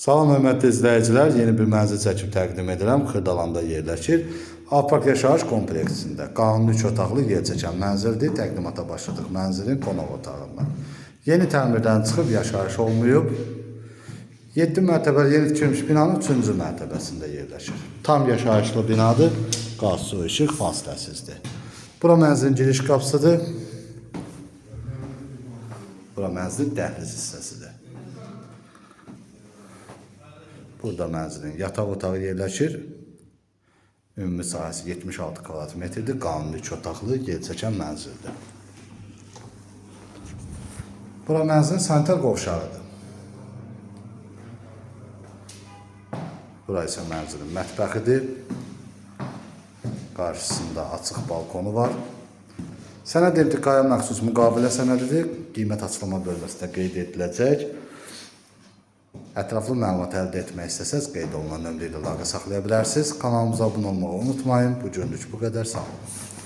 Salam hörmətli izləyicilər, yeni bir mənzil çəkib təqdim edirəm. Xırdalanda yerləşir. Alpark yaşayış kompleksində qanuni 3 otaqlı yer çəkən mənzildir. Təqdimata başladıq mənzilin qonaq otağından. Yeni təmirdən çıxıb yaşayış olmayıb. 7 mərtəbəli yeni tikilmiş binanın 3-cü mərtəbəsində yerləşir. Tam yaşayışlı binadır. Qaz, su, işıq fasiləsizdir. Bura mənzilin giriş qapısıdır. Bura mənzilin dəhliz hissəsidir. Burada mənzilin yataq otağı yerləşir. Ümumi sahəsi 76 kvadrat metrdir. Qanuni 2 otaqlı yer çəkən mənzildir. Bura mənzilin sanitar qovşağıdır. Bura isə mənzilin mətbəxidir. Qarşısında açıq balkonu var. Sənəd intiqaya məxsus müqavilə sənədidir. Qiymət açıqlama bölməsində qeyd ediləcək. Ətraflı məlumat əldə etmək istəsəz, qeyd olunan nömrə ilə əlaqə saxlaya bilərsiniz. Kanalımıza abunə olmağı unutmayın. Bu günlük bu qədər. Sağ olun.